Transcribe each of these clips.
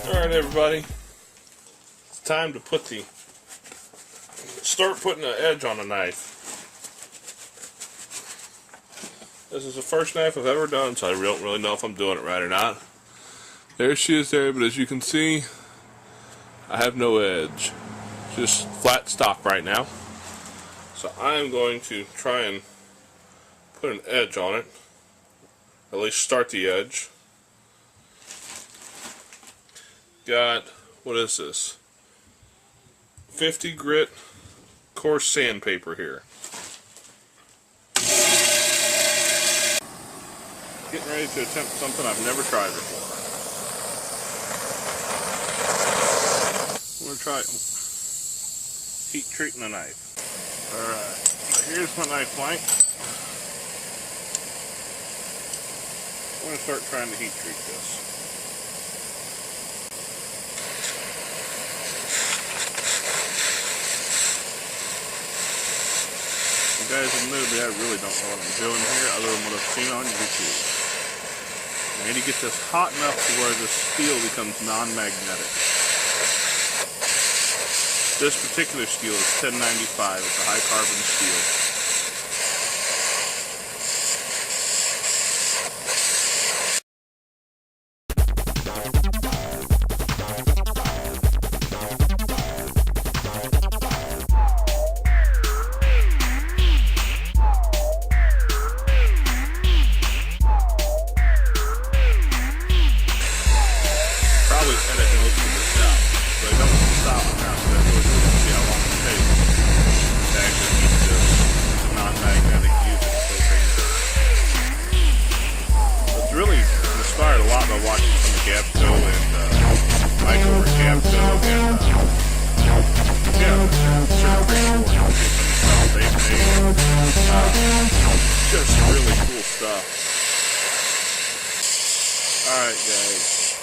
Alright everybody, it's time to start putting an edge on a knife. This is the first knife I've ever done, so I don't really know if I'm doing it right or not. There she is there, but as you can see, I have no edge. Just flat stock right now. So I'm going to try and put an edge on it. At least start the edge. Got, what is this? 50 grit coarse sandpaper here. Getting ready to attempt something I've never tried before. I'm going to try heat treating a knife. Alright, so here's my knife blank. I'm going to start trying to heat treat this. Guys, admittedly, I really don't know what I'm doing here other than what I've seen on YouTube. I need to get this hot enough to where the steel becomes non-magnetic. This particular steel is 1095. It's a high carbon steel. Just really cool stuff. Alright guys,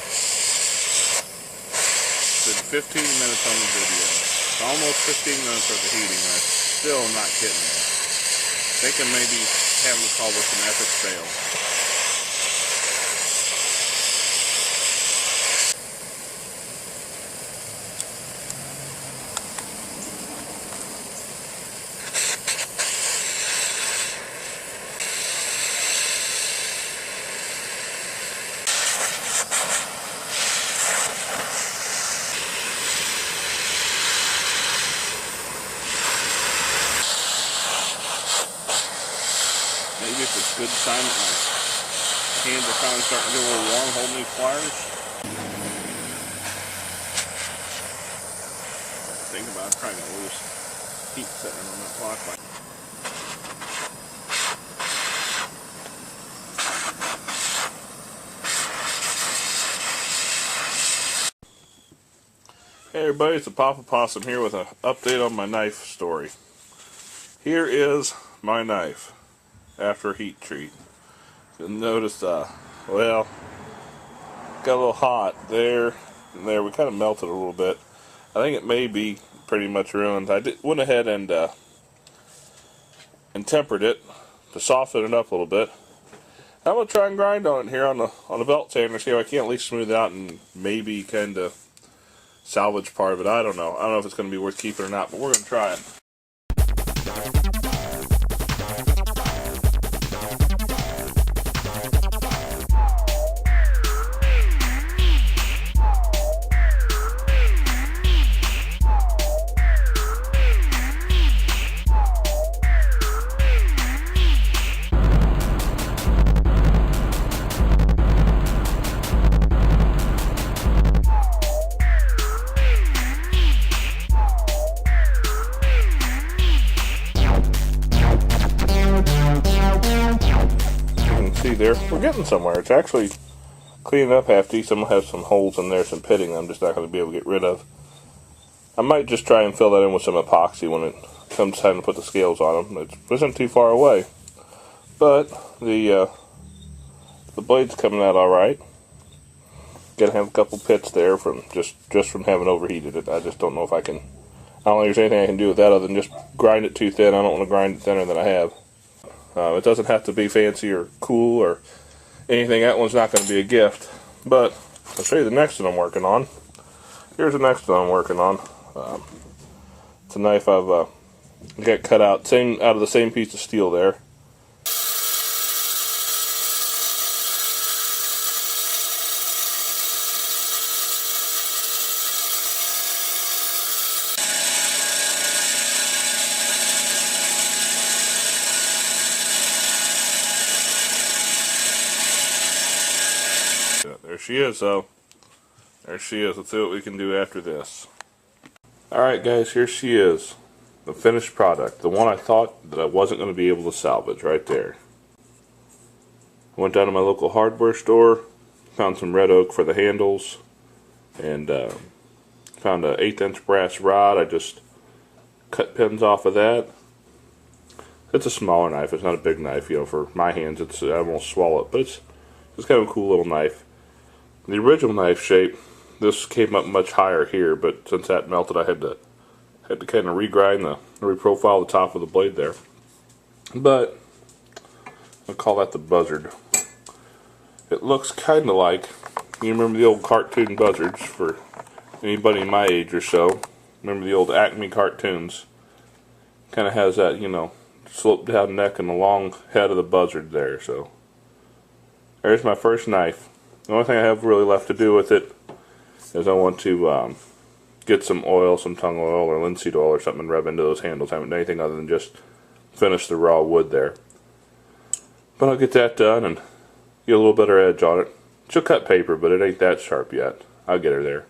it's been 15 minutes on the video. It's almost 15 minutes of the heating and I'm still not getting it. Thinking maybe having to call this an epic fail. Maybe if it's a good sign that my hands are finally starting to get a little warm holding these pliers. Think about it, probably gonna lose heat setting on that block light. Hey everybody, it's the Papa Possum here with an update on my knife story. Here is my knife after a heat treat. You'll notice, well, got a little hot there and there. We kind of melted a little bit. I think it may be pretty much ruined. I went ahead and tempered it to soften it up a little bit. I'm gonna try and grind on it here on the belt sander, see if I can at least smooth it out and maybe kind of salvage part of it. I don't know. I don't know if it's going to be worth keeping or not, but we're going to try it. There, we're getting somewhere. It's actually cleaning up half decent. I'm going to have some holes in there, some pitting I'm just not going to be able to get rid of. I might just try and fill that in with some epoxy when it comes time to put the scales on them. It isn't too far away, but the blade's coming out alright. Gonna have a couple pits there from just from having overheated it. I just don't know if I can. I don't think there's anything I can do with that other than just grind it too thin. I don't want to grind it thinner than I have. It doesn't have to be fancy or cool or anything. That one's not going to be a gift. But I'll show you the next one I'm working on. Here's the next one I'm working on. It's a knife I've got cut out out of the same piece of steel there. There she is, though. There she is. Let's see what we can do after this. Alright guys, here she is. The finished product. The one I thought that I wasn't going to be able to salvage right there. I went down to my local hardware store, found some red oak for the handles, and found an 1/8 inch brass rod. I just cut pins off of that. It's a smaller knife. It's not a big knife. You know, for my hands, I won't swallow it, but it's kind of a cool little knife. The original knife shape, this came up much higher here, but since that melted, I had to kind of regrind reprofile the top of the blade there. But I'll call that the buzzard. It looks kind of like, you remember the old cartoon buzzards, for anybody my age or so. Remember the old Acme cartoons? Kind of has that, you know, sloped down neck and the long head of the buzzard there. So there's my first knife. The only thing I have really left to do with it is I want to get some oil, some tung oil or linseed oil or something, and rub into those handles. I haven't done anything other than just finish the raw wood there. But I'll get that done and get a little better edge on it. She'll cut paper, but it ain't that sharp yet. I'll get her there.